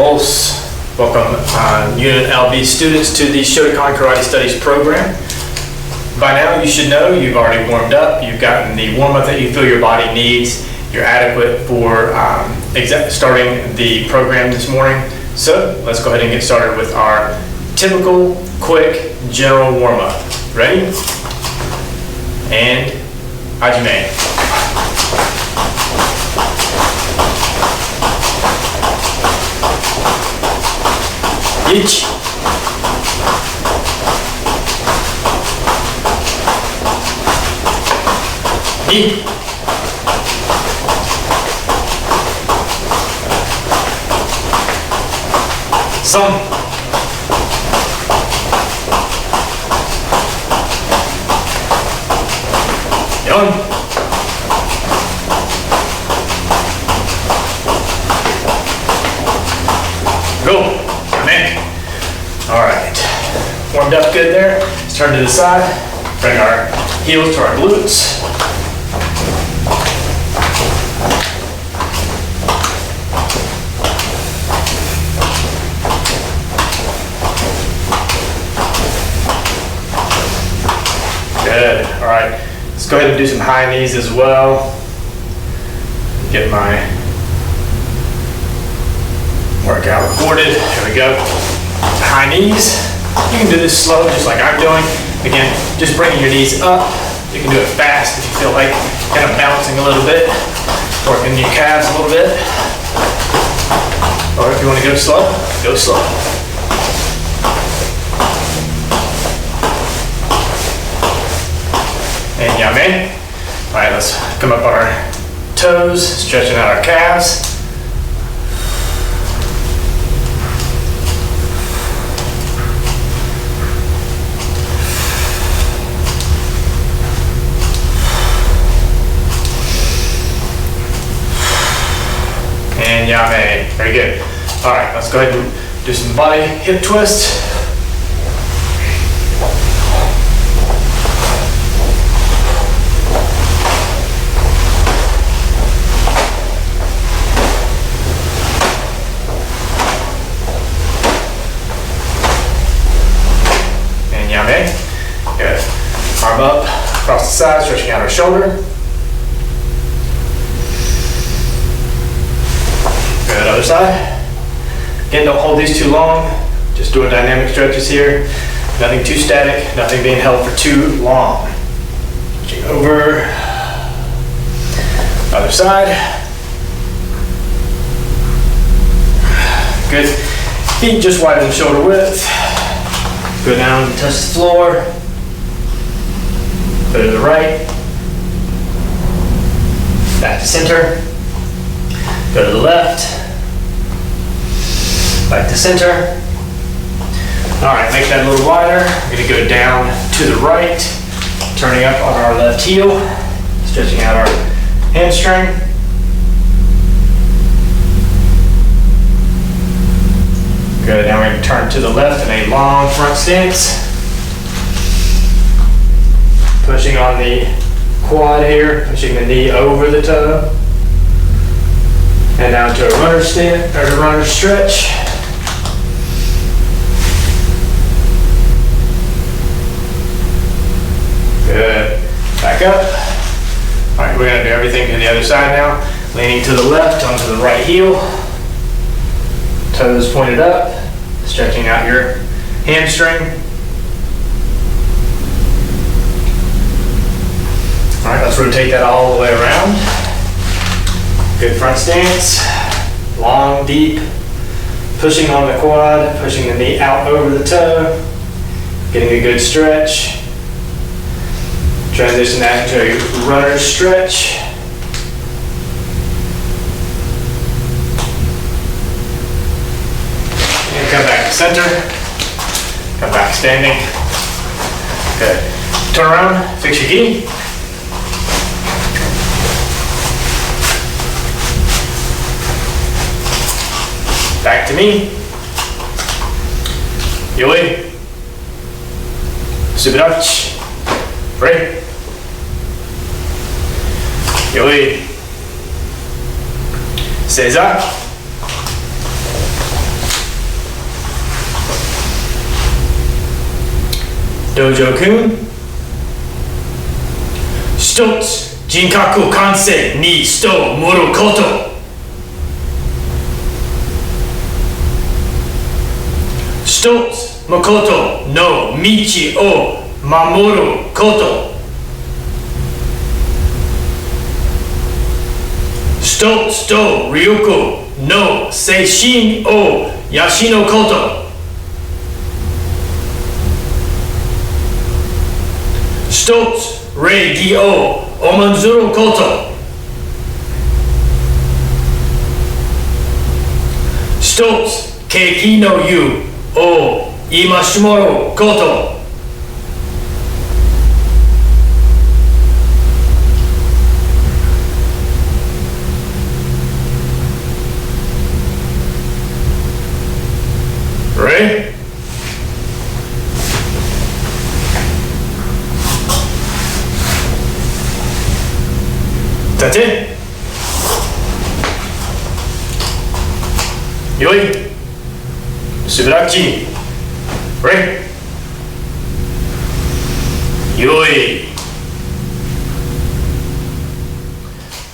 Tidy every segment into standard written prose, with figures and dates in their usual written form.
Pulse. Welcome UNLV students to the Shotokan Karate Studies program. By now you should know you've already warmed up, you've gotten the warm-up that you feel your body needs, you're adequate for starting the program this morning. So let's go ahead and get started with our typical, quick, general warm-up. Ready? And Hajime. Ichi. Ni. San. Yon. Go. All right, warmed up good there. Let's turn to the side, bring our heels to our glutes. Good, all right. Let's go ahead and do some high knees as well. Get my workout recorded, here we go. High knees. You can do this slow, just like I'm doing. Again, just bringing your knees up. You can do it fast if you feel like kind of bouncing a little bit, working your calves a little bit. Or if you want to go slow, go slow. And yame. All right, let's come up on our toes, stretching out our calves. And yame. Very good. All right, let's go ahead and do some body hip twists. And yame. Good. Arm up, across the side, stretching out our shoulder. Good, other side. Again, don't hold these too long. Just doing dynamic stretches here. Nothing too static, nothing being held for too long. Switching over. Other side. Good. Feet just widen shoulder width. Go down, touch the floor. Go to the right. Back to center. Go to the left. Back to center. All right, make that a little wider. We're gonna go down to the right, turning up on our left heel, stretching out our hamstring. Good, now we're gonna turn to the left in a long front stance. Pushing on the quad here, pushing the knee over the toe. And down to a runner stand, or a runner stretch. Good. Back up. All right, we're gonna do everything to the other side now. Leaning to the left onto the right heel. Toes pointed up. Stretching out your hamstring. All right, let's rotate that all the way around. Good front stance, long, deep, pushing on the quad, pushing the knee out over the toe, getting a good stretch. Transition that into a runner stretch. And come back to center, come back standing. Good. Turn around, fix your gi. Back to me. Yoi. Subirachi. Pray. Yoi. Seiza. Dojo-kun. 一つ、人格完成に人を盛ること。一つ、誠の道を守ること。一つと力の精神を養うこと。一つ、礼儀を重んずること。一つ、景気の湯を戒めること。Ready? That's it. よい。しばらくち。Ready? よい。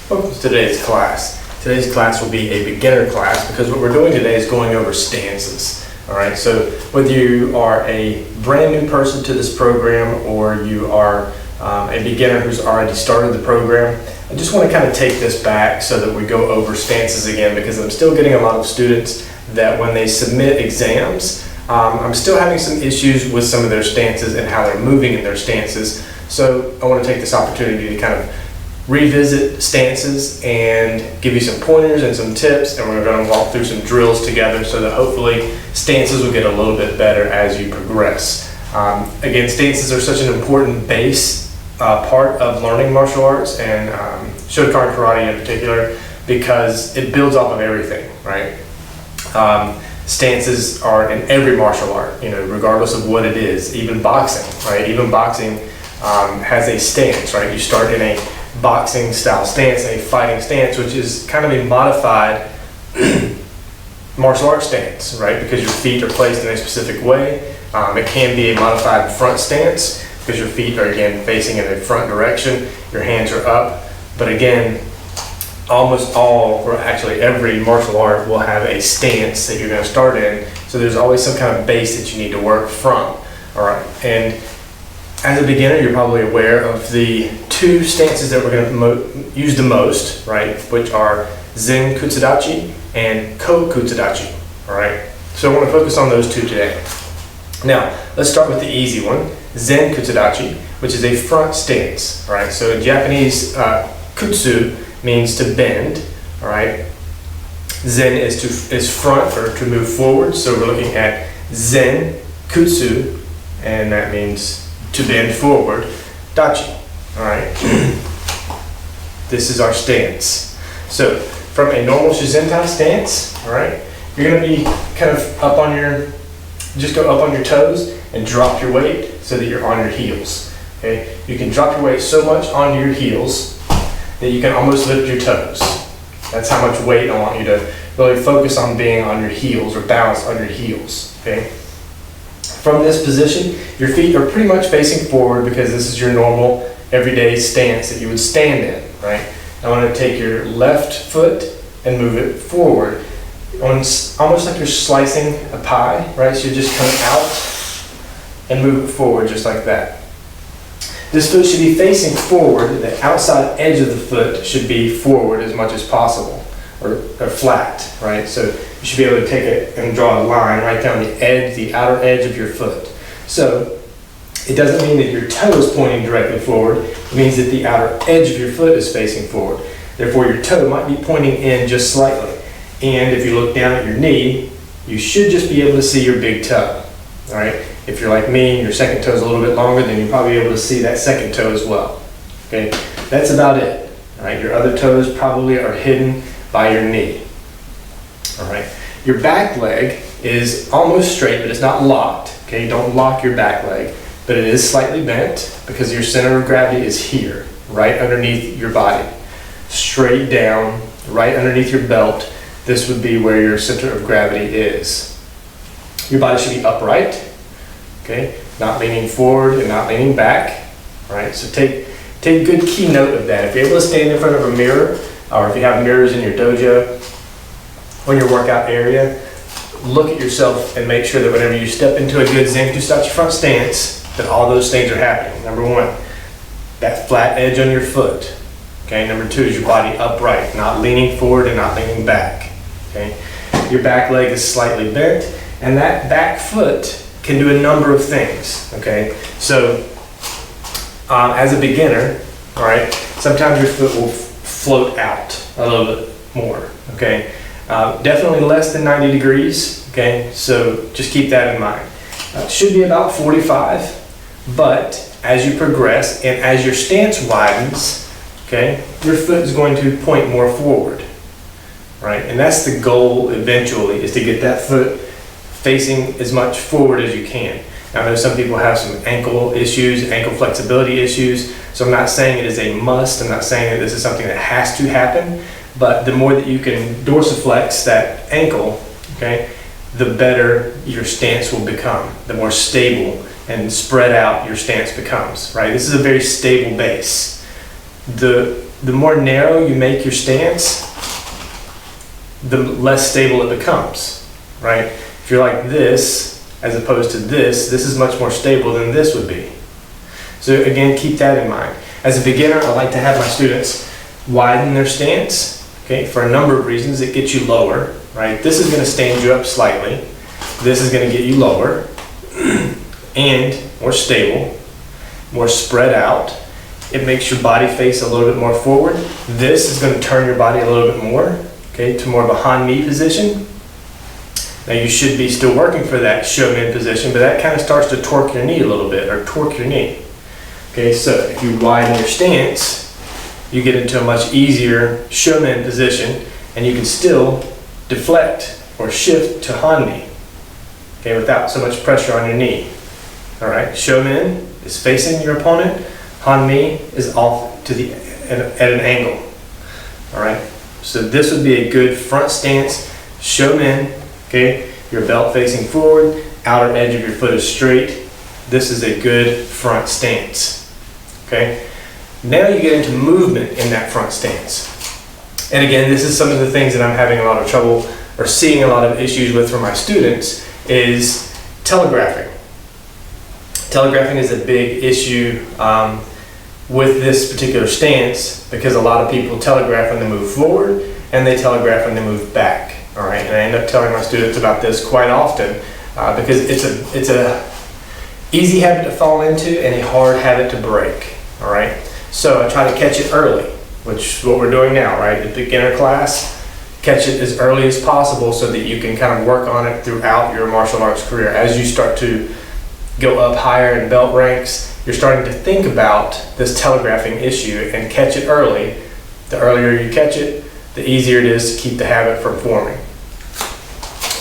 Welcome to today's class. Today's class will be a beginner class because what we're doing today is going over stances. Alright, so whether you are a brand new person to this program or you are a beginner who's already started the program, I just want to kind of take this back so that we go over stances again because I'm still getting a lot of students that when they submit exams, I'm still having some issues with some of their stances and how they're moving in their stances. So I want to take this opportunity to kind of revisit stances and give you some pointers and some tips, and we're going to walk through some drills together so that hopefully stances will get a little bit better as you progress. Again, stances are such an important base part of learning martial arts and Shotokan karate in particular because it builds off of everything, right? Stances are in every martial art, you know, regardless of what it is, even boxing, right? Even boxing has a stance, right? You start in a boxing style stance, a fighting stance, which is kind of a modified martial arts stance, right? Because your feet are placed in a specific way. It can be a modified front stance because your feet are again facing in a front direction, your hands are up. But again, almost all, or actually every martial art will have a stance that you're going to start in. So there's always some kind of base that you need to work from. All right, and as a beginner, you're probably aware of the two stances that we're going to use the most, right? Which are Zen Kutsudachi and Ko Kutsudachi, all right? So I want to focus on those two today. Now, let's start with the easy one, Zen Kutsudachi, which is a front stance, all right? So in Japanese, kutsu means to bend, all right? Zen is front or to move forward, so we're looking at Zen Kutsu, and that means to bend forward, dachi, all right? This is our stance. So from a normal Shizentai stance, all right, you're gonna be kind of up on your, just go up on your toes and drop your weight so that you're on your heels, okay? You can drop your weight so much onto your heels that you can almost lift your toes. That's how much weight I want you to really focus on being on your heels or balanced on your heels, okay? From this position, your feet are pretty much facing forward because this is your normal everyday stance that you would stand in, right? I want to take your left foot and move it forward, almost like you're slicing a pie, right? So you're just coming out and move it forward just like that. This foot should be facing forward. The outside edge of the foot should be forward as much as possible, or flat, right? So you should be able to take it and draw a line right down the edge, the outer edge of your foot. So it doesn't mean that your toe is pointing directly forward. It means that the outer edge of your foot is facing forward. Therefore, your toe might be pointing in just slightly. And if you look down at your knee, you should just be able to see your big toe, all right? If you're like me and your second toe is a little bit longer, then you'll probably be able to see that second toe as well, okay? That's about it, all right? Your other toes probably are hidden by your knee, all right? Your back leg is almost straight, but it's not locked, okay? Don't lock your back leg, but it is slightly bent because your center of gravity is here, right underneath your body. Straight down, right underneath your belt, this would be where your center of gravity is. Your body should be upright, okay? not leaning forward and not leaning back. All right, so take good key note of that. If you're able to stand in front of a mirror, or if you have mirrors in your dojo or your workout area, look at yourself and make sure that whenever you step into a good Zenku Stachi front stance, that all those things are happening. Number one, that flat edge on your foot. Okay, number two is your body upright, not leaning forward and not leaning back. Okay, your back leg is slightly bent, and that back foot can do a number of things. Okay, so as a beginner, all right, sometimes your foot will float out a little bit more. Okay, definitely less than 90 degrees. Okay, so just keep that in mind. It should be about 45, but as you progress and as your stance widens, okay, your foot is going to point more forward, right? And that's the goal eventually, is to get that foot facing as much forward as you can. Now, I know some people have some ankle issues, ankle flexibility issues, so I'm not saying it is a must. I'm not saying that this is something that has to happen, but the more that you can dorsiflex that ankle, okay, the better your stance will become, the more stable and spread out your stance becomes, right? This is a very stable base. The more narrow you make your stance, the less stable it becomes, right? If you're like this, as opposed to this is much more stable than this would be. So again, keep that in mind. As a beginner, I like to have my students widen their stance, okay, for a number of reasons. It gets you lower, right? This is gonna stand you up slightly. This is gonna get you lower and more stable, more spread out. It makes your body face a little bit more forward. This is gonna turn your body a little bit more, okay, to more of a Han-Mi position. Now you should be still working for that Shomen position, but that kind of starts to torque your knee a little bit, or torque your knee. Okay, so if you widen your stance, you get into a much easier Shomen position, and you can still deflect or shift to Han-Mi, okay, without so much pressure on your knee. All right, Shomen is facing your opponent, Han-Mi is off to the at an angle. All right, so this would be a good front stance, Shomen. Okay, your belt facing forward, outer edge of your foot is straight. This is a good front stance. Okay, now you get into movement in that front stance. And again, this is some of the things that I'm having a lot of trouble or seeing a lot of issues with for my students is telegraphing. Telegraphing is a big issue with this particular stance because a lot of people telegraph when they move forward and they telegraph when they move back. All right, and I end up telling my students about this quite often because it's a easy habit to fall into and a hard habit to break. All right, so I try to catch it early, which is what we're doing now, right? The beginner class, catch it as early as possible so that you can kind of work on it throughout your martial arts career. As you start to go up higher in belt ranks, you're starting to think about this telegraphing issue and catch it early. The earlier you catch it, the easier it is to keep the habit from forming.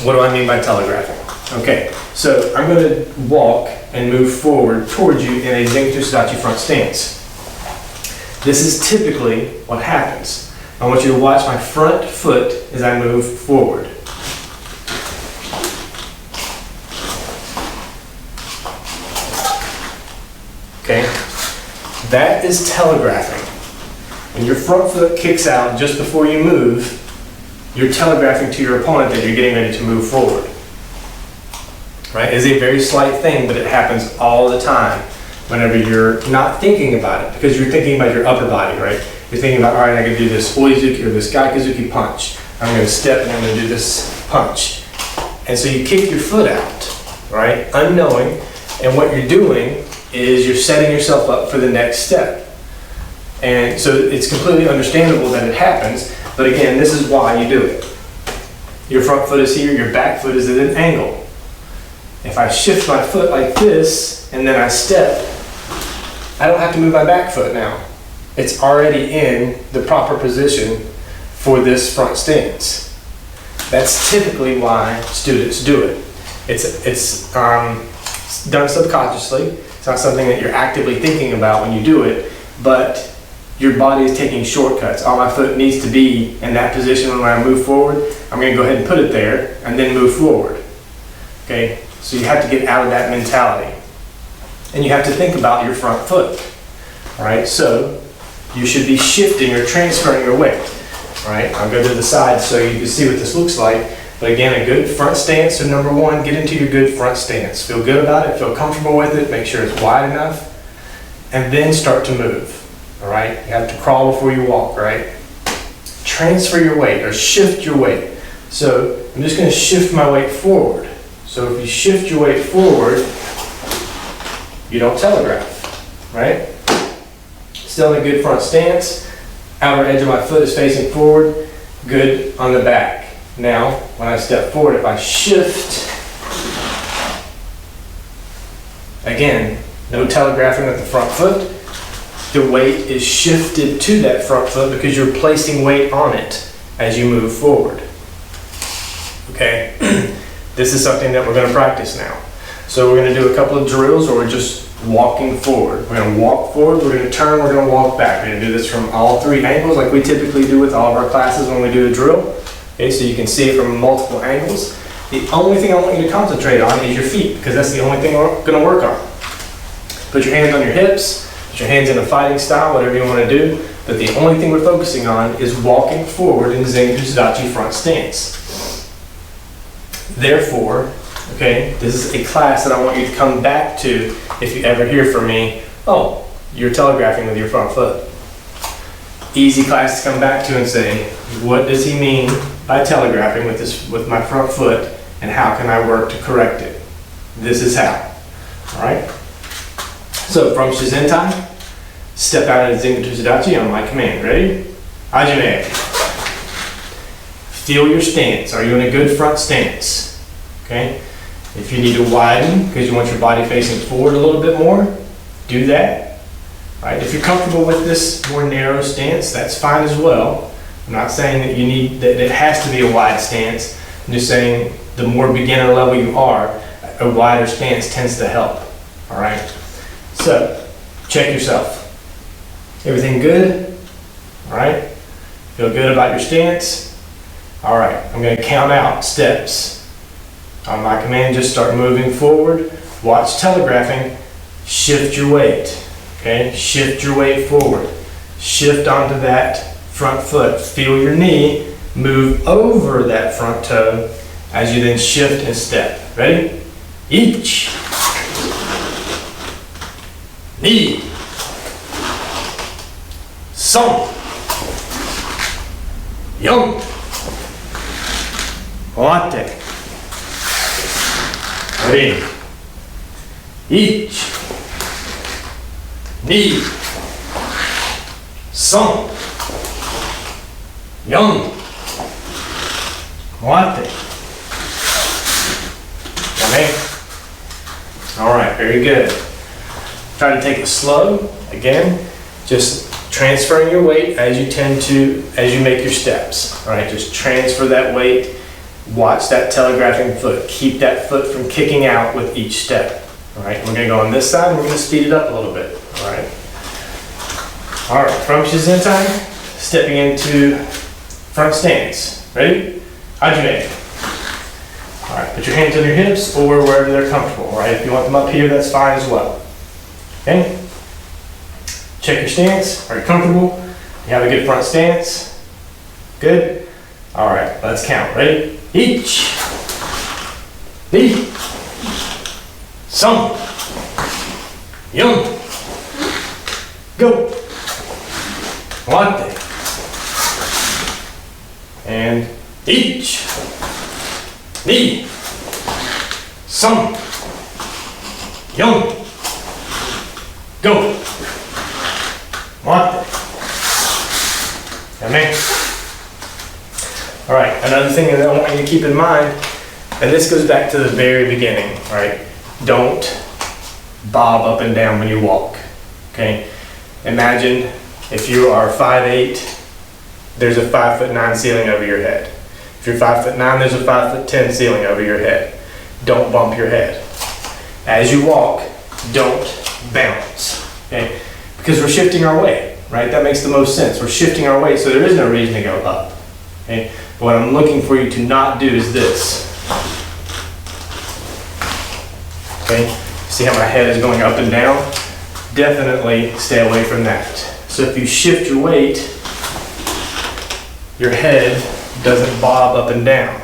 What do I mean by telegraphing? Okay, so I'm going to walk and move forward towards you in a Zenku Stachi front stance. This is typically what happens. I want you to watch my front foot as I move forward. Okay, that is telegraphing. When your front foot kicks out just before you move, you're telegraphing to your opponent that you're getting ready to move forward. Right? It's a very slight thing, but it happens all the time whenever you're not thinking about it because you're thinking about your upper body, right? You're thinking about, all right, I can do this Oizuki or this Gaikuzuki punch. I'm going to step and I'm going to do this punch. And so you kick your foot out, right? Unknowing. And what you're doing is you're setting yourself up for the next step. And so it's completely understandable that it happens, but again, this is why you do it. Your front foot is here, your back foot is at an angle. If I shift my foot like this, and then I step, I don't have to move my back foot now. It's already in the proper position for this front stance. That's typically why students do it. It's done subconsciously. It's not something that you're actively thinking about when you do it, but your body is taking shortcuts. Oh, my foot needs to be in that position when I move forward. I'm going to go ahead and put it there and then move forward. Okay, so you have to get out of that mentality. and you have to think about your front foot. All right, so you should be shifting or transferring your weight. All right, I'll go to the side so you can see what this looks like. But again, a good front stance. So number one, get into your good front stance. Feel good about it, feel comfortable with it, make sure it's wide enough, and then start to move. All right, you have to crawl before you walk, right? Transfer your weight or shift your weight. So I'm just going to shift my weight forward. So if you shift your weight forward, you don't telegraph, right? Still in a good front stance. Outer edge of my foot is facing forward. Good on the back. Now, when I step forward, if I shift, again, no telegraphing with the front foot. The weight is shifted to that front foot because you're placing weight on it as you move forward. Okay, this is something that we're going to practice now. So we're going to do a couple of drills where we're just walking forward. We're going to walk forward, we're going to turn, we're going to walk back. We're going to do this from all three angles like we typically do with all of our classes when we do a drill. Okay, so you can see it from multiple angles. The only thing I want you to concentrate on is your feet because that's the only thing we're going to work on. Put your hands on your hips, put your hands in a fighting style, whatever you want to do. But the only thing we're focusing on is walking forward in Zengu front stance. Therefore, okay, this is a class that I want you to come back to if you ever hear from me, oh, you're telegraphing with your front foot. Easy class to come back to and say, what does he mean by telegraphing with my front foot, and how can I work to correct it? This is how. All right? So from Shizentai, step out into Zengu Tsudachi on my command. Ready? Hajime. Feel your stance. Are you in a good front stance? Okay? If you need to widen because you want your body facing forward a little bit more, do that. Right? If you're comfortable with this more narrow stance, that's fine as well. I'm not saying that you need that it has to be a wide stance. I'm just saying the more beginner level you are, a wider stance tends to help. All right. So check yourself. Everything good? All right. Feel good about your stance? All right. I'm going to count out steps. On my command, just start moving forward. Watch telegraphing. Shift your weight. Okay, shift your weight forward. Shift onto that front foot. Feel your knee move over that front toe as you then shift and step. Ready? Each. Knee. Son. Young. Wate. Ready? Each. Knee. Son. Young. Wate. All right, very good. Try to take it slow. Again, just transferring your weight as you make your steps. All right, just transfer that weight. Watch that telegraphing foot. Keep that foot from kicking out with each step. All right, we're going to go on this side and we're going to speed it up a little bit. All right. All right, from Shizentai, stepping into front stance. Ready? Hajime. All right, put your hands on your hips or wherever they're comfortable. All right, if you want them up here, that's fine as well. Okay? Check your stance. Are you comfortable? You have a good front stance? Good? All right, let's count. Ready? Each. Knee. Son. Young. Go. Wate. And each. Knee. Son. Young. Go. Wate. Amen. All right, another thing that I want you to keep in mind, and this goes back to the very beginning, right? Don't bob up and down when you walk, okay? Imagine if you are 5'8", there's a 5'9" ceiling over your head. If you're 5'9", there's a 5'10" ceiling over your head. Don't bump your head. As you walk, don't bounce, okay? Because we're shifting our weight, right? That makes the most sense. We're shifting our weight, so there is no reason to go up, okay? What I'm looking for you to not do is this. Okay? See how my head is going up and down? Definitely stay away from that. So if you shift your weight, your head doesn't bob up and down.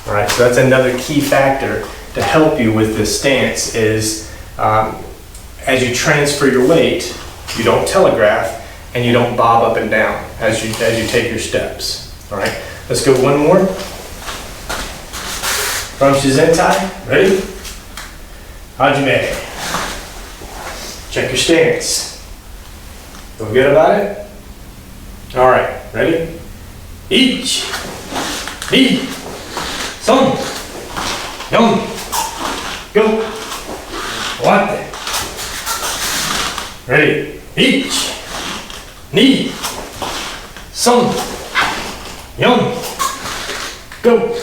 All right, so that's another key factor to help you with this stance is as you transfer your weight, you don't telegraph and you don't bob up and down as you take your steps. All right, let's go one more. From Shizentai, ready? Hajime. Check your stance. Feel good about it? All right, ready? Ich, ni, son, yon, go. One. Ready? Ich, ni, son, yon, go.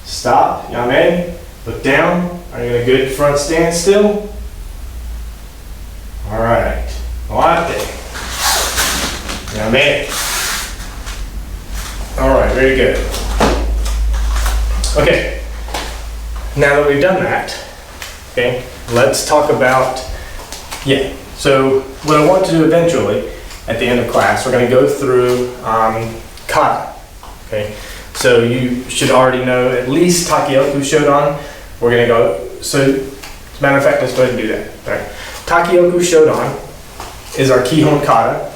Stop, yame. Look down. Are you in a good front stance still? All right. Latte. Yame. All right, very good. Okay. Now that we've done that, okay, let's talk about, so what I want to do eventually at the end of class, we're going to go through kata, okay? So you should already know at least Takioku Shodan. We're going to go, so as a matter of fact, let's go ahead and do that. All right. Takioku Shodan is our Kihon kata,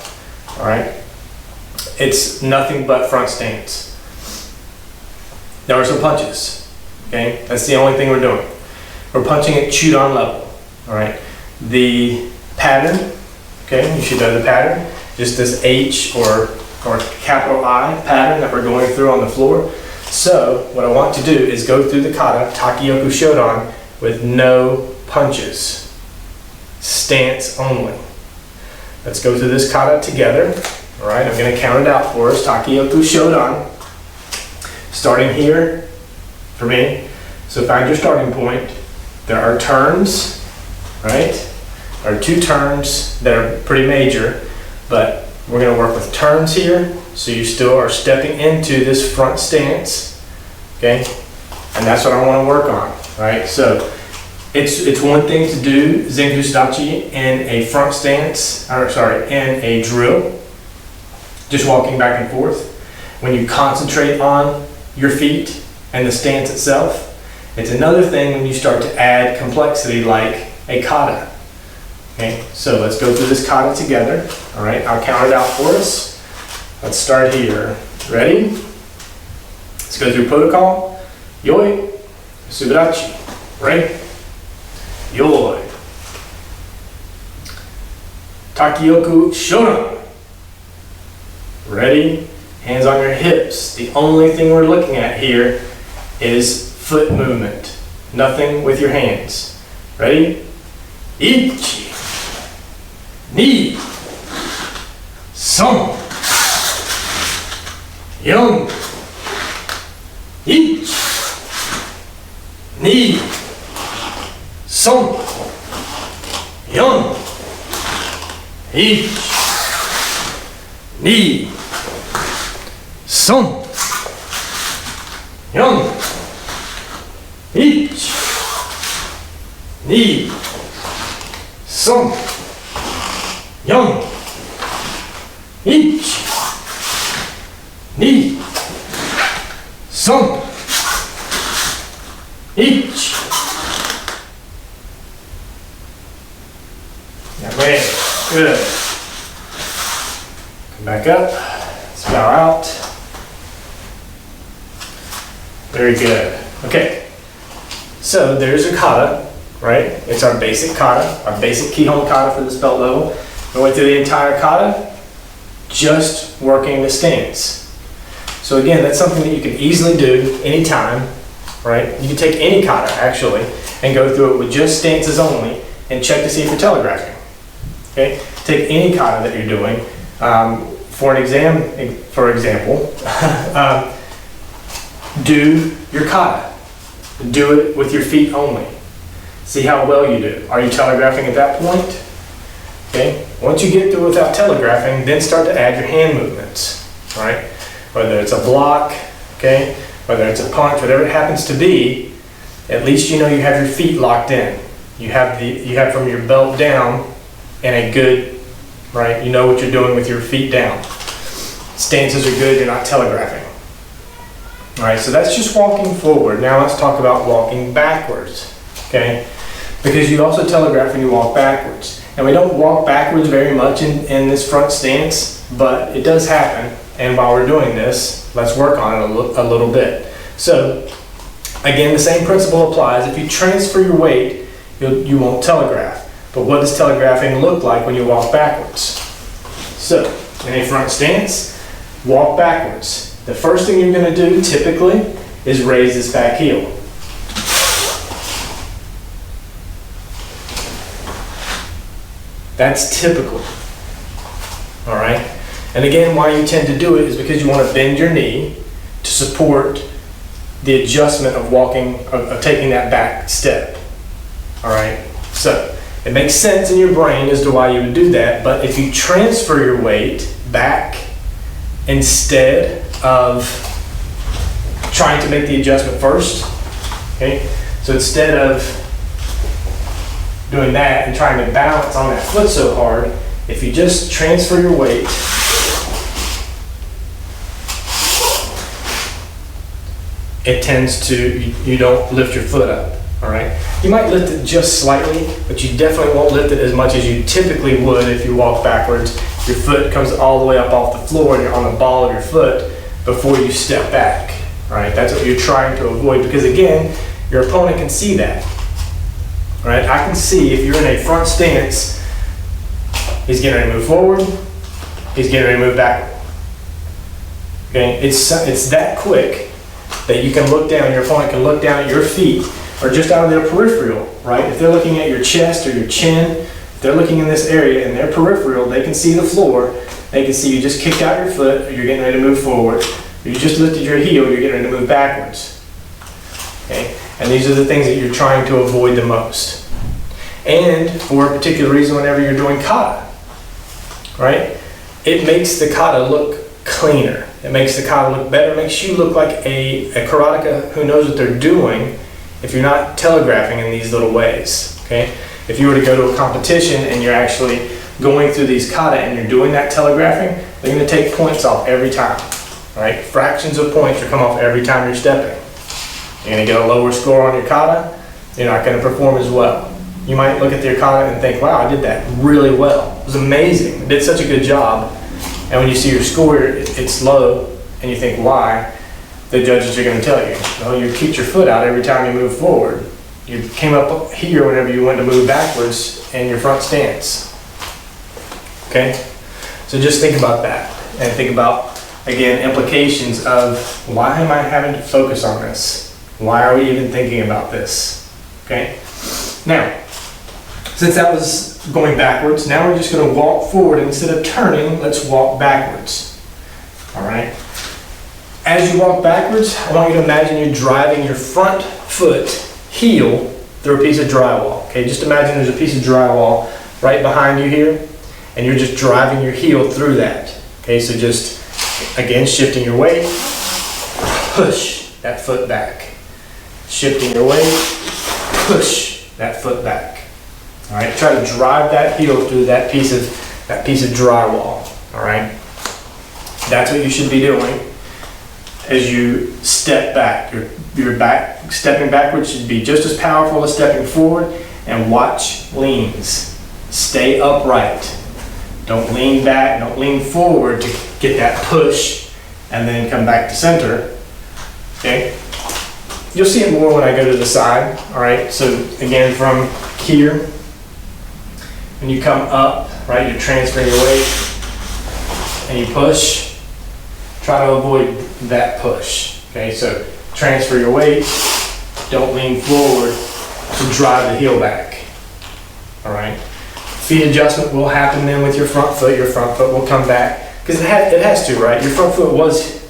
all right? It's nothing but front stance. There are some punches, okay? That's the only thing we're doing. We're punching at Chudan level, all right? The pattern, okay, you should know the pattern. Just this H or capital I pattern that we're going through on the floor. So what I want to do is go through the kata, Takioku Shodan, with no punches. Stance only. Let's go through this kata together. All right, I'm going to count it out for us. Takioku Shodan. Starting here for me. So find your starting point. There are turns, right? There are two turns that are pretty major, but we're going to work with turns here. So you still are stepping into this front stance, okay? And that's what I want to work on, right? So it's one thing to do Zenku Sudachi in a front stance, in a drill, just walking back and forth. When you concentrate on your feet and the stance itself, it's another thing when you start to add complexity like a kata. Okay, so let's go through this kata together. All right, I'll count it out for us. Let's start here. Ready? Let's go through protocol. Yoi, Sudachi. Right? Yoi. Takioku Shodan. Ready? Hands on your hips. The only thing we're looking at here is foot movement. Nothing with your hands. Ready? Ichi. Ni. Son. Yon. Ich. Ni. Son. Yon. Ich. Ni. Son. Yon. Ich. Ni. Son. Yon. Ich. Ni. Son. Ich. That way. Good. Come back up. Let's bow out. Very good. Okay. So there's a kata, right? It's our basic kata, our basic Kihon kata for this belt level. We went through the entire kata, just working the stance. So again, that's something that you can easily do anytime, right? You can take any kata actually and go through it with just stances only and check to see if you're telegraphing. Okay? Take any kata that you're doing. For example, do your kata. Do it with your feet only. See how well you do. Are you telegraphing at that point? Okay. Once you get through without telegraphing, then start to add your hand movements. All right. Whether it's a block, okay, whether it's a punch, whatever it happens to be, At least you know you have your feet locked in. You have from your belt down and a good, right? You know what you're doing with your feet down. Stances are good, you're not telegraphing. All right, so that's just walking forward. Now let's talk about walking backwards, okay? Because you also telegraph when you walk backwards. And we don't walk backwards very much in this front stance, but it does happen. And while we're doing this, let's work on it a little bit. So, again, the same principle applies. If you transfer your weight, you won't telegraph. But what does telegraphing look like when you walk backwards? So, in a front stance, walk backwards. The first thing you're going to do, typically, is raise this back heel. That's typical. All right? And again, why you tend to do it is because you want to bend your knee to support the adjustment of walking, of taking that back step. All right? So, it makes sense in your brain as to why you would do that, but if you transfer your weight back instead of trying to make the adjustment first, okay? So instead of doing that and trying to balance on that foot so hard, if you just transfer your weight it tends to, you don't lift your foot up, all right? You might lift it just slightly, but you definitely won't lift it as much as you typically would if you walk backwards. Your foot comes all the way up off the floor and you're on the ball of your foot before you step back, all right? That's what you're trying to avoid because again, your opponent can see that, all right? I can see if you're in a front stance, he's getting ready to move forward, he's getting ready to move backward, okay? It's that quick that you can look down, your opponent can look down at your feet or just out of their peripheral, right? If they're looking at your chest or your chin, if they're looking in this area in their peripheral, they can see the floor, they can see you just kicked out your foot, or you're getting ready to move forward, or you just lifted your heel, you're getting ready to move backwards, okay? And these are the things that you're trying to avoid the most. And for a particular reason, whenever you're doing kata, right? It makes the kata look cleaner. It makes the kata look better. It makes you look like a karateka who knows what they're doing if you're not telegraphing in these little ways, okay? If you were to go to a competition and you're actually going through these kata and you're doing that telegraphing, they're going to take points off every time, right? Fractions of points will come off every time you're stepping. You're going to get a lower score on your kata, you're not going to perform as well. You might look at your kata and think, wow, I did that really well. It was amazing. I did such a good job. And when you see your score, it's low, and you think, why? The judges are going to tell you, well, you kicked your foot out every time you move forward. You came up here whenever you went to move backwards in your front stance. Okay? So just think about that. And think about, again, implications of why am I having to focus on this? Why are we even thinking about this? Okay? Now, since that was going backwards, now we're just going to walk forward. Instead of turning, let's walk backwards. All right? As you walk backwards, I want you to imagine you're driving your front foot heel through a piece of drywall. Okay, just imagine there's a piece of drywall right behind you here, and you're just driving your heel through that. Okay, so just, again, shifting your weight, push that foot back. Shifting your weight, push that foot back. All right, try to drive that heel through that piece of drywall. All right, that's what you should be doing as you step back. Your stepping backwards should be just as powerful as stepping forward. And watch leans. Stay upright. Don't lean back. Don't lean forward to get that push and then come back to center. Okay. You'll see it more when I go to the side. All right. So again, from here, when you come up, right, you're transferring your weight and you push. Try to avoid that push. Okay, so transfer your weight, don't lean forward to drive the heel back. All right, feet adjustment will happen then with your front foot will come back, because it has to, right? Your front foot was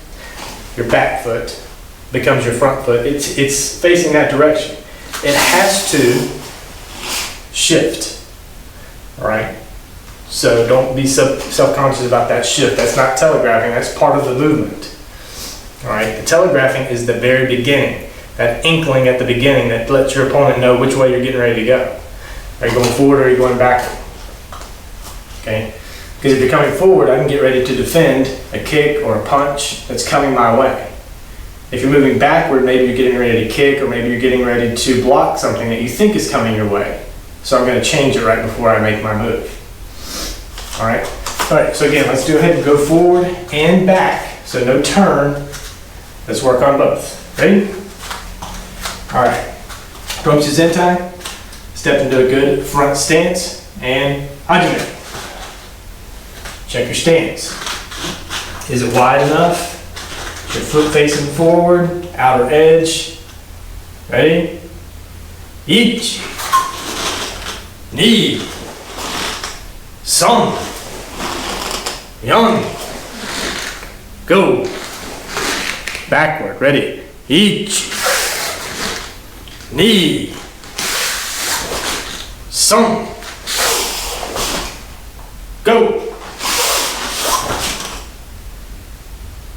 your back foot, becomes your front foot. It's facing that direction. It has to shift, all right? So don't be self-conscious about that shift. That's not telegraphing, that's part of the movement. All right, the telegraphing is the very beginning. that inkling at the beginning that lets your opponent know which way you're getting ready to go. Are you going forward or are you going backward? Okay? Because if you're coming forward, I can get ready to defend a kick or a punch that's coming my way. If you're moving backward, maybe you're getting ready to kick, or maybe you're getting ready to block something that you think is coming your way. So I'm going to change it right before I make my move. All right? All right, so again, let's go ahead and go forward and back. So no turn. Let's work on both. Ready? All right. Approach the zentai. Step into a good front stance and hajime. Check your stance. Is it wide enough? Is your foot facing forward? Outer edge? Ready? Ichi. Ni. San. Yan. Go. Backward. Ready? Ichi. Ni. San. Go.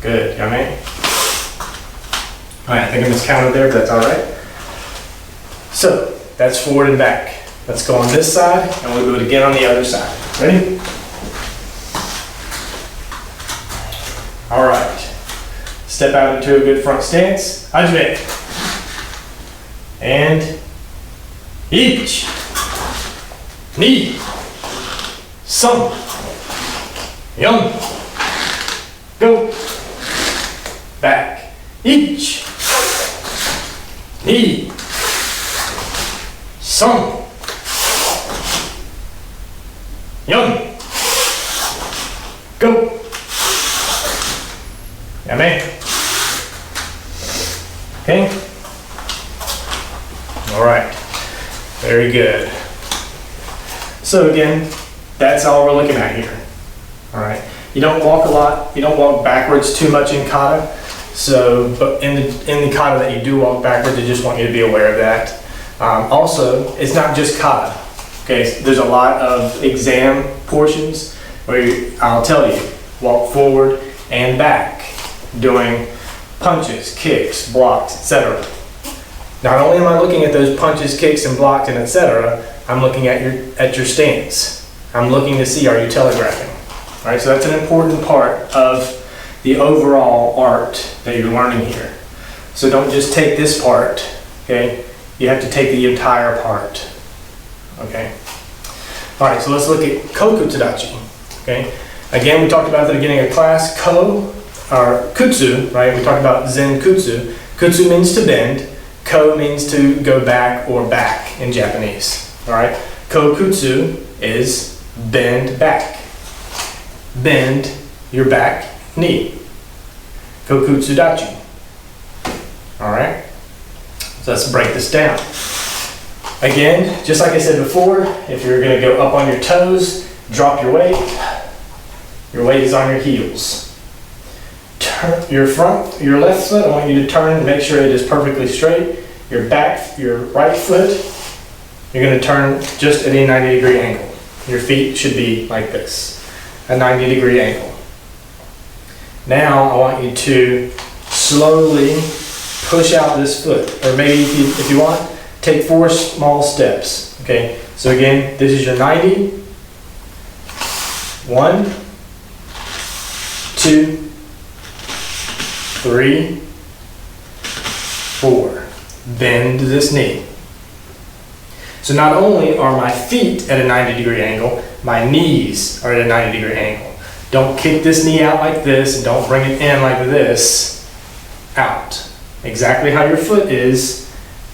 Good, yummy. All right, I think I miscounted there, but that's all right. So that's forward and back. Let's go on this side, and we'll do it again on the other side. Ready? All right. Step out into a good front stance. Hajime. And ichi. Ni. San. Yan. Go. Back. Ichi. Ni. San. Yan. Go. Yummy. Okay. All right. Very good. So again, that's all we're looking at here. All right. You don't walk a lot. You don't walk backwards too much in kata. So, but in the kata that you do walk backwards, I just want you to be aware of that. Also, it's not just kata. Okay, there's a lot of exam portions where I'll tell you, walk forward and back, doing punches, kicks, blocks, etc. Not only am I looking at those punches, kicks, and blocks, and etc., I'm looking at your stance. I'm looking to see, are you telegraphing? All right, so that's an important part of the overall art that you're learning here. So don't just take this part, okay? You have to take the entire part, okay? All right, so let's look at koku tadachi, okay? Again, we talked about at the beginning of class, ko, or kutsu, right? We talked about zen kutsu. Kutsu means to bend. Ko means to go back or back in Japanese, all right? Ko kutsu is bend back. Bend your back knee. Kokutsu dachi. All right? So let's break this down. Again, just like I said before, if you're going to go up on your toes, drop your weight. Your weight is on your heels. Turn your left foot, I want you to turn and make sure it is perfectly straight. Your right foot, you're going to turn just at a 90-degree angle. Your feet should be like this, a 90-degree angle. Now I want you to slowly push out this foot, or maybe if you want, take 4 small steps. Okay, so again, this is your 90. 1, 2, 3, 4. Bend this knee. So not only are my feet at a 90-degree angle, my knees are at a 90-degree angle. Don't kick this knee out like this, and don't bring it in like this. Out. Exactly how your foot is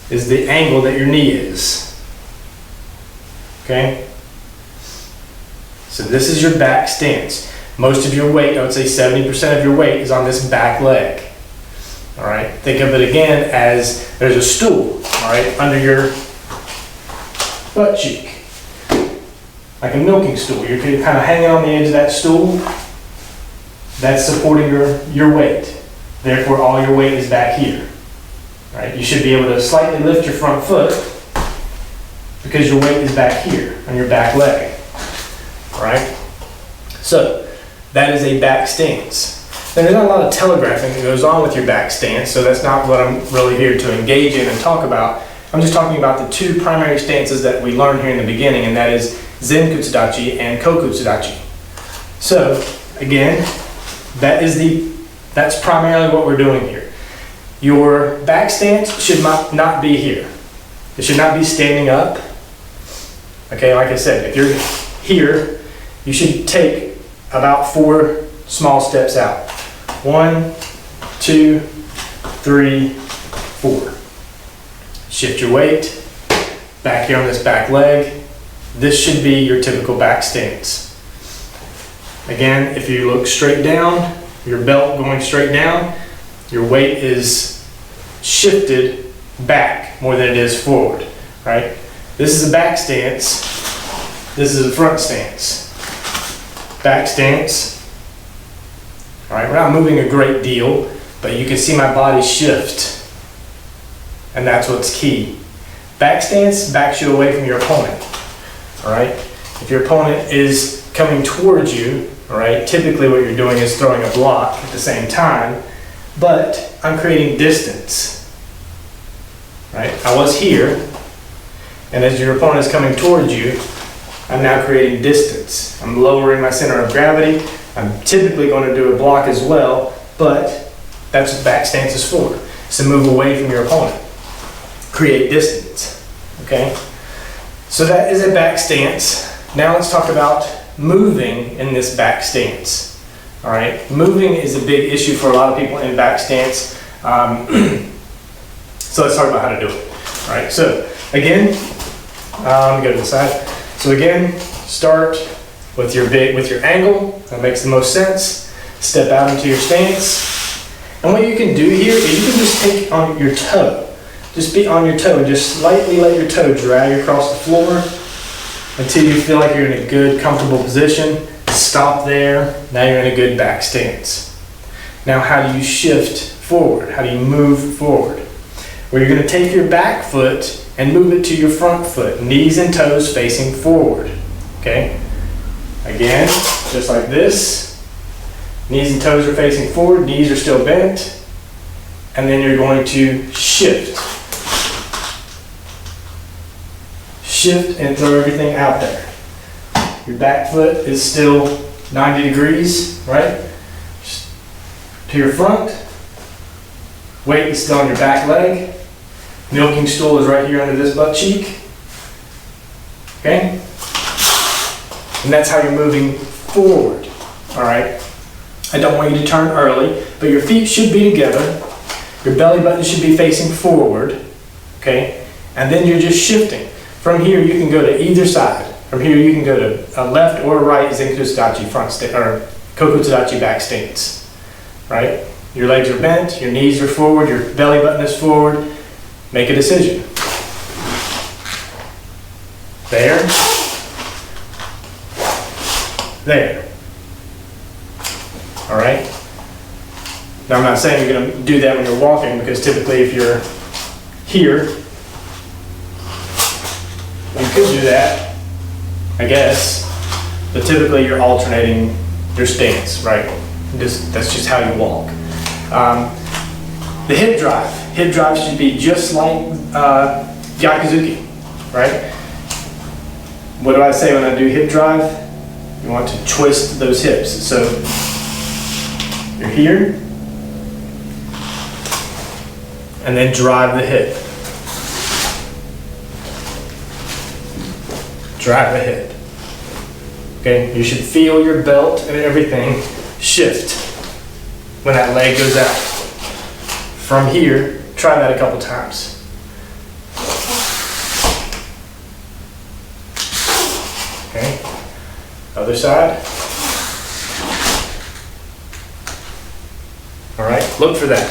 the angle that your knee is. Okay? So this is your back stance. Most of your weight, I would say 70% of your weight is on this back leg. All right? Think of it again as there's a stool, all right, under your butt cheek. Like a milking stool. You're kind of hanging on the edge of that stool. That's supporting your weight. Therefore, all your weight is back here. Right? You should be able to slightly lift your front foot because your weight is back here on your back leg. All right? So, that is a back stance. Now, there's not a lot of telegraphing that goes on with your back stance, so that's not what I'm really here to engage in and talk about. I'm just talking about the two primary stances that we learned here in the beginning, and that is Zen Kutsudachi and Kokutsudachi. So, again, that's primarily what we're doing here. Your back stance should not be here. It should not be standing up. Okay, like I said, if you're here, you should take about 4 small steps out. 1, 2, 3, 4. Shift your weight back here on this back leg. This should be your typical back stance. Again, if you look straight down, your belt going straight down, your weight is shifted back more than it is forward, right? This is a back stance. This is a front stance. Back stance. All right, we're not moving a great deal, but you can see my body shift. And that's what's key. Back stance backs you away from your opponent. All right? If your opponent is coming towards you, all right, typically what you're doing is throwing a block at the same time, but I'm creating distance. Right? I was here, and as your opponent is coming towards you, I'm now creating distance. I'm lowering my center of gravity. I'm typically going to do a block as well, but that's what back stance is for. So move away from your opponent. Create distance. Okay? So that is a back stance. Now let's talk about moving in this back stance. All right? Moving is a big issue for a lot of people in back stance. So let's talk about how to do it. All right? So again, let me go to the side. So again, start with your angle. That makes the most sense. Step out into your stance. And what you can do here is you can just take on your toe. Just be on your toe and just slightly let your toe drag across the floor until you feel like you're in a good, comfortable position. Stop there. Now you're in a good back stance. Now how do you shift forward? How do you move forward? Well, you're going to take your back foot and move it to your front foot, knees and toes facing forward. Okay? Again, just like this. Knees and toes are facing forward, knees are still bent. And then you're going to shift. Shift and throw everything out there. Your back foot is still 90 degrees, right? To your front. Weight is still on your back leg. Milking stool is right here under this butt cheek. Okay? And that's how you're moving forward. All right? I don't want you to turn early, but your feet should be together. Your belly button should be facing forward. Okay? And then you're just shifting. From here, you can go to either side. From here, you can go to a left or right Zen Kutsudachi front stance or Kokutsudachi back stance. Right? Your legs are bent, your knees are forward, your belly button is forward. Make a decision. There. There. All right? Now, I'm not saying you're going to do that when you're walking, because typically if you're here, you could do that, I guess, but typically you're alternating your stance, right? That's just how you walk. The hip drive. Hip drive should be just like Gyakuzuki, right? What do I say when I do hip drive? You want to twist those hips. So you're here, and then drive the hip. Drive the hip. Okay, you should feel your belt and everything shift when that leg goes out. From here, try that a couple times. Okay, other side. All right, look for that.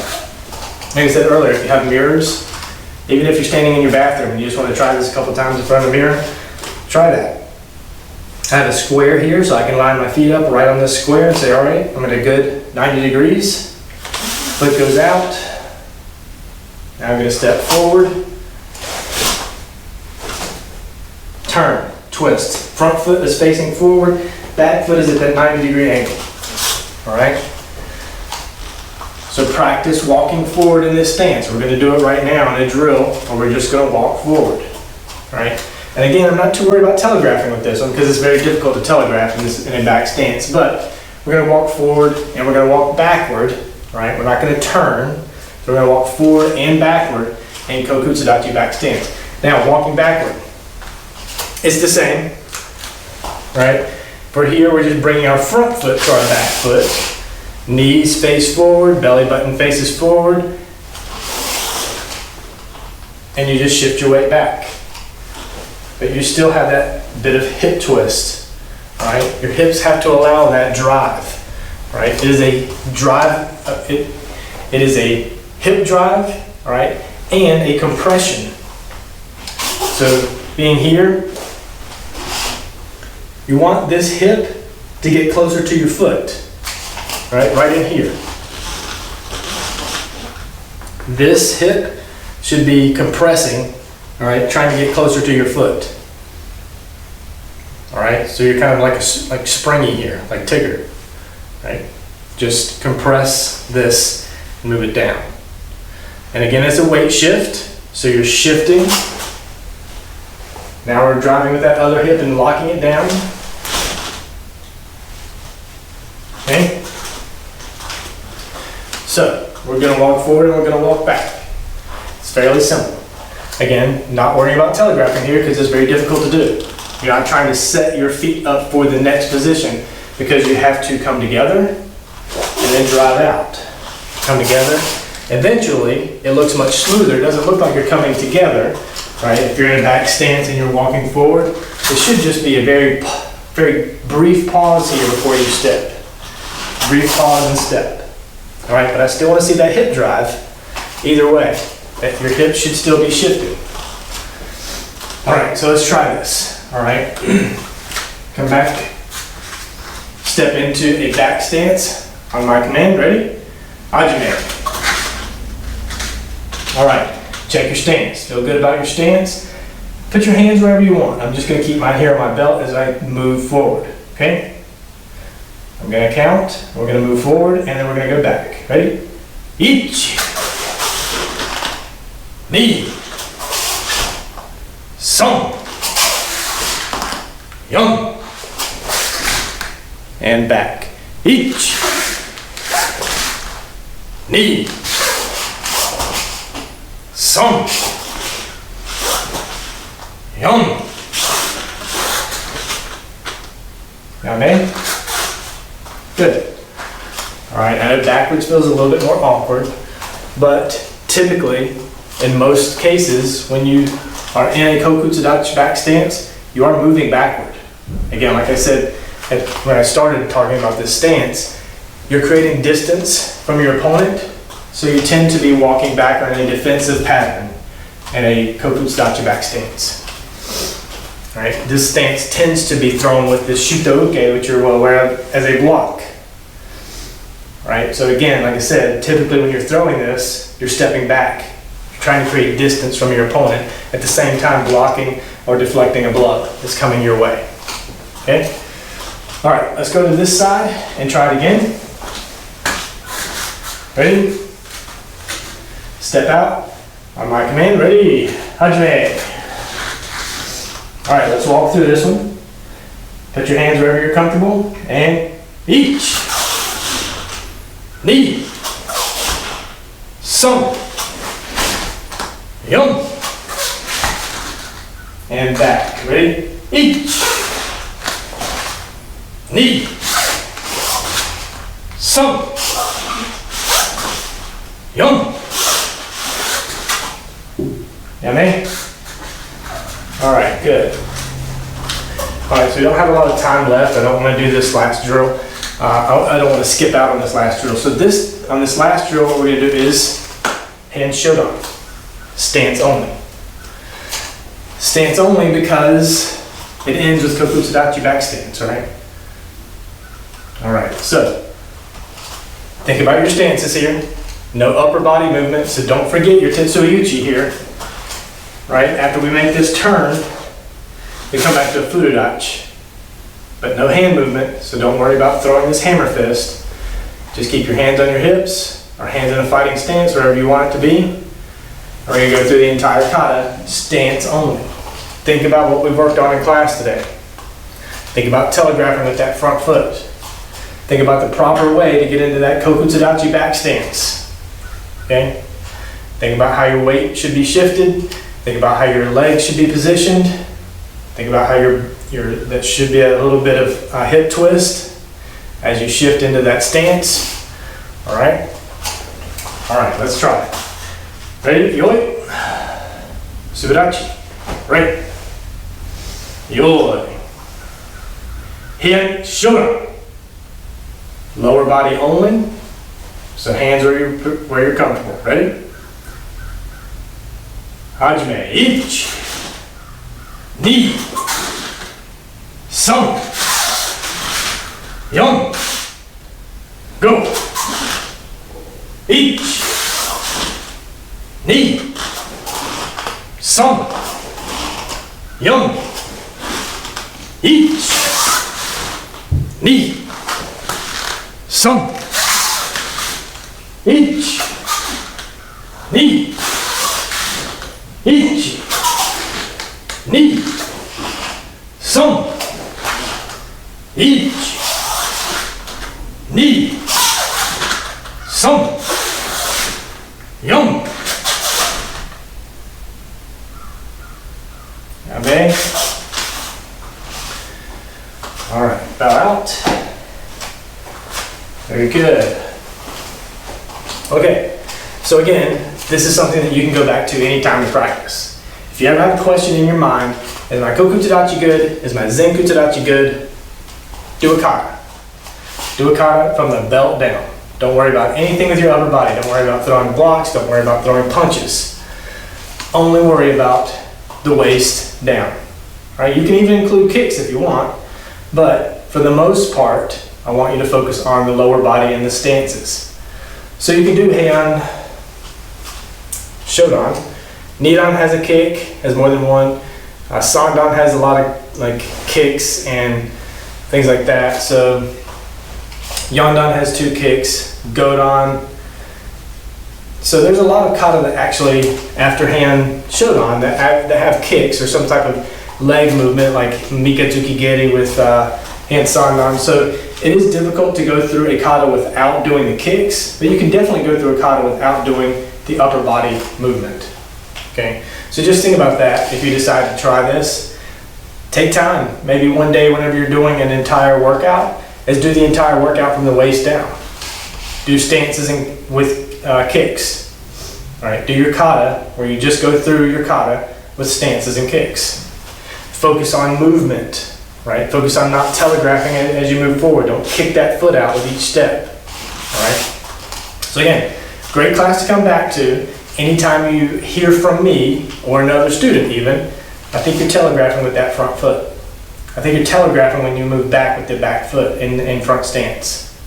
Like I said earlier, if you have mirrors, even if you're standing in your bathroom and you just want to try this a couple times in front of the mirror, try that. I have a square here, so I can line my feet up right on this square and say, all right, I'm at a good 90 degrees. Foot goes out. Now I'm going to step forward. Turn, twist. Front foot is facing forward. Back foot is at that 90-degree angle. All right? So practice walking forward in this stance. We're going to do it right now in a drill, where we're just going to walk forward. All right? And again, I'm not too worried about telegraphing with this one because it's very difficult to telegraph in a back stance. But we're going to walk forward and we're going to walk backward. All right? We're not going to turn. So we're going to walk forward and backward in Kokutsudachi back stance. Now, walking backward. It's the same. Right? For here, we're just bringing our front foot to our back foot. Knees face forward, belly button faces forward. And you just shift your weight back. But you still have that bit of hip twist, right? Your hips have to allow that drive, right? It is a drive, it is a hip drive, all right, and a compression. So being here, you want this hip to get closer to your foot, right in here. This hip should be compressing, all right, trying to get closer to your foot. All right, so you're kind of like springy here, like Tigger, right? Just compress this and move it down. And again, it's a weight shift, so you're shifting. Now we're driving with that other hip and locking it down. Okay? So, we're going to walk forward and we're going to walk back. It's fairly simple. Again, not worrying about telegraphing here because it's very difficult to do. You're not trying to set your feet up for the next position because you have to come together and then drive out. Come together. Eventually, it looks much smoother. It doesn't look like you're coming together, right? If you're in a back stance and you're walking forward, it should just be a very brief pause here before you step. Brief pause and step. All right, but I still want to see that hip drive either way. Your hips should still be shifted. All right, so let's try this. All right, come back. Step into a back stance on my command. Ready? Hajime. All right, check your stance. Feel good about your stance. Put your hands wherever you want. I'm just going to keep my hair on my belt as I move forward. Okay? I'm going to count. We're going to move forward, and then we're going to go back. Ready? Ichi. Ni, son, yon, and back. Each, ni, son, yon. Okay? Good. All right, I know backwards feels a little bit more awkward, but typically, in most cases, when you are in a Kokutsudachi back stance, you are moving backward. Again, like I said when I started talking about this stance, you're creating distance from your opponent, so you tend to be walking back in a defensive pattern in a Kokutsudachi back stance. All right, this stance tends to be thrown with this Shotokan, which you're well aware of, as a block. All right, so again, like I said, typically when you're throwing this, you're stepping back. Trying to create distance from your opponent at the same time blocking or deflecting a blow that's coming your way. Okay? All right, let's go to this side and try it again. Ready? Step out on my command. Ready? Hajime. All right, let's walk through this one. Put your hands wherever you're comfortable and each. Ni. Son. Yon. And back. Ready? Each. Ni. Son. Yon. Yummy? Alright, good. Alright, so we don't have a lot of time left. I don't want to do this last drill. I don't want to skip out on this last drill. So on this last drill, what we're going to do is hand Shotokan. Stance only. Stance only because it ends with Kokutsudachi back stance, right? Alright, so think about your stances here. No upper body movement, so don't forget your Tetsuya-uchi here. Right? After we make this turn, we come back to a Furudachi. But no hand movement, so don't worry about throwing this hammer fist. Just keep your hands on your hips, or our hands in a fighting stance, wherever you want it to be. We're going to go through the entire kata stance only. Think about what we've worked on in class today. Think about telegraphing with that front foot. Think about the proper way to get into that kokutsudachi back stance. Okay? Think about how your weight should be shifted. Think about how your legs should be positioned. Think about how that should be a little bit of a hip twist as you shift into that stance. All right? All right, let's try it. Ready? Yoi. Sudachi. Ready. Yoi. Hien Shotokan. Lower body only. So hands where you're comfortable. Ready? Hajime. 1, 2, 3, 4, go. 1, 2, 3, 4, 1, 2, 3, 1, 2, 1, 2, 3, 1, 2, 3, 4. Okay. All right, bow out. Very good. Okay, so again, this is something that you can go back to anytime you practice. If you ever have a question in your mind, is my kokutsudachi good? Is my zenkutsudachi good? Do a kata. Do a kata from the belt down. Don't worry about anything with your upper body. Don't worry about throwing blocks. Don't worry about throwing punches. Only worry about the waist down. All right, you can even include kicks if you want, but for the most part, I want you to focus on the lower body and the stances. So you can do Heian Shodan. Nidan has a kick, has more than one. Sandan has a lot of like kicks and things like that. So Yondan has 2 kicks. Godan. So there's a lot of kata that actually, after Heian Shodan, that have kicks or some type of leg movement, like Mikatsuki Geri with Heian Sandan. So it is difficult to go through a kata without doing the kicks, but you can definitely go through a kata without doing the upper body movement. Okay, so just think about that if you decide to try this. Take time, maybe one day whenever you're doing an entire workout, is do the entire workout from the waist down. Do stances with kicks. All right, do your kata where you just go through your kata with stances and kicks. Focus on movement. Right? Focus on not telegraphing it as you move forward. Don't kick that foot out with each step. All right? So again, great class to come back to. Anytime you hear from me or another student even, I think you're telegraphing with that front foot. I think you're telegraphing when you move back with the back foot in front stance.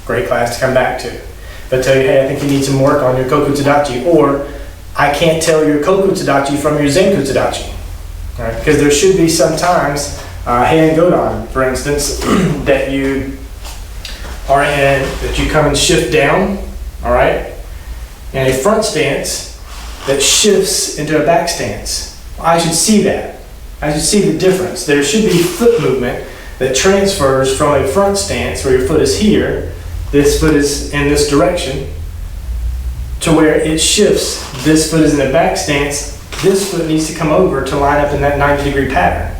Great class to come back to. If I tell you, hey, I think you need some work on your kokutsudachi, or I can't tell your kokutsudachi from your zenkutsudachi. All right, because there should be sometimes, Heian Godan, for instance, that you come and shift down, all right, in a front stance that shifts into a back stance. I should see that. I should see the difference. There should be foot movement that transfers from a front stance where your foot is here, this foot is in this direction, to where it shifts. This foot is in a back stance. This foot needs to come over to line up in that 90-degree pattern.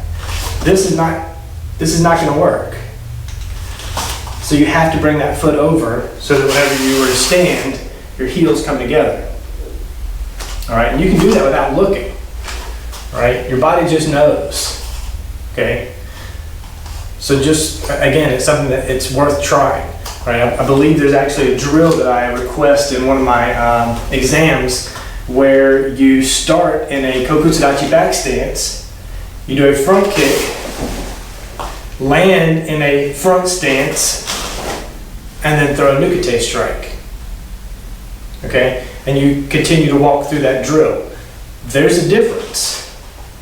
This is not going to work. So you have to bring that foot over so that whenever you were to stand, your heels come together. All right, and you can do that without looking. All right, your body just knows. Okay. So just again, it's something that it's worth trying. All right, I believe there's actually a drill that I request in one of my exams, where you start in a kokutsudachi back stance, you do a front kick, land in a front stance, and then throw a nukete strike. Okay? And you continue to walk through that drill. There's a difference.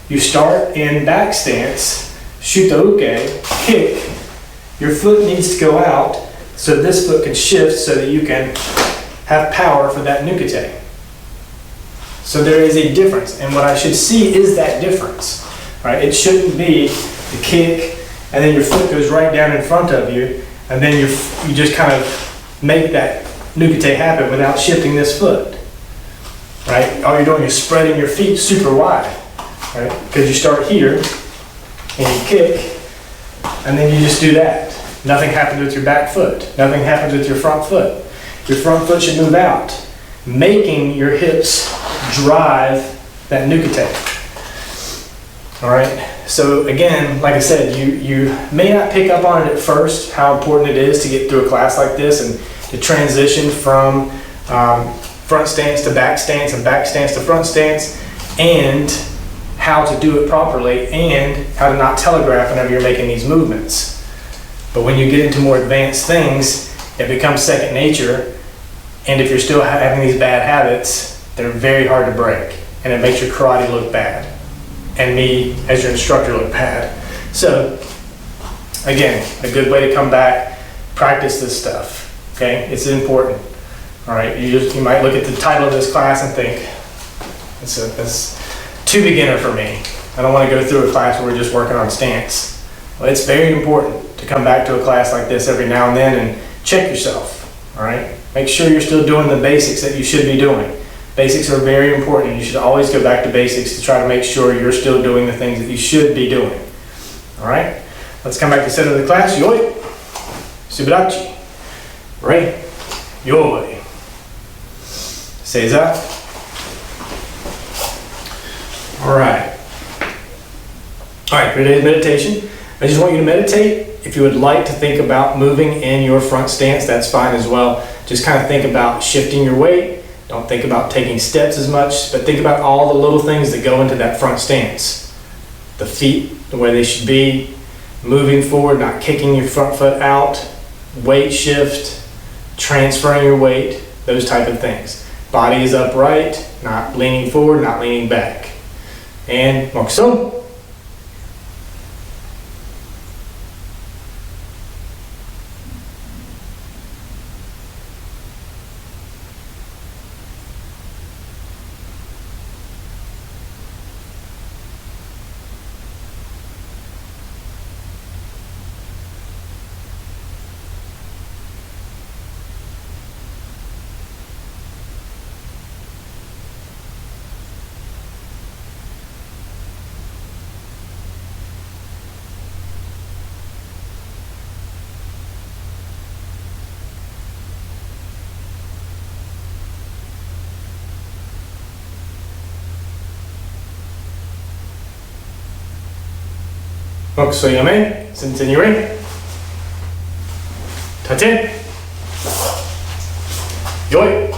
You start in back stance, shoot the uke, kick, your foot needs to go out so this foot can shift so that you can have power for that nukete. So there is a difference, and what I should see is that difference. Right? It shouldn't be the kick, and then your foot goes right down in front of you, and then you just kind of make that nukete happen without shifting this foot. Right? All you're doing is spreading your feet super wide. Right? Because you start here, and you kick, and then you just do that. Nothing happens with your back foot. Nothing happens with your front foot. Your front foot should move out, making your hips drive that nukete. All right. So again, like I said, you may not pick up on it at first, how important it is to get through a class like this and to transition from front stance to back stance and back stance to front stance, and how to do it properly and how to not telegraph whenever you're making these movements. But when you get into more advanced things, it becomes second nature, and if you're still having these bad habits, they're very hard to break, and it makes your karate look bad, and me as your instructor look bad. So again, a good way to come back, practice this stuff, okay? It's important, all right? You might look at the title of this class and think, it's too beginner for me. I don't want to go through a class where we're just working on stance. Well, it's very important to come back to a class like this every now and then and check yourself, all right? Make sure you're still doing the basics that you should be doing. Basics are very important. You should always go back to basics to try to make sure you're still doing the things that you should be doing, all right? Let's come back to the center of the class. Yoi, subarachi, right, yoi, seiza. All right. All right, for today's meditation, I just want you to meditate. If you would like to think about moving in your front stance, that's fine as well. Just kind of think about shifting your weight. Don't think about taking steps as much, but think about all the little things that go into that front stance. The feet, the way they should be, moving forward, not kicking your front foot out, weight shift, transferring your weight, those type of things. Body is upright, not leaning forward, not leaning back. And mokuso. Mokuso yame, sentenire, tate, yoi,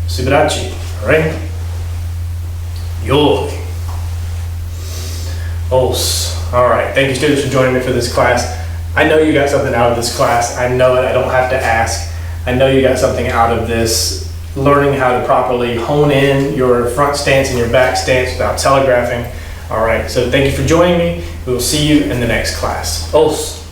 subarachi, right? Yoi. Os. All right, thank you students for joining me for this class. I know you got something out of this class. I know it, I don't have to ask. I know you got something out of this, learning how to properly hone in your front stance and your back stance without telegraphing. All right, so thank you for joining me. We will see you in the next class. Os.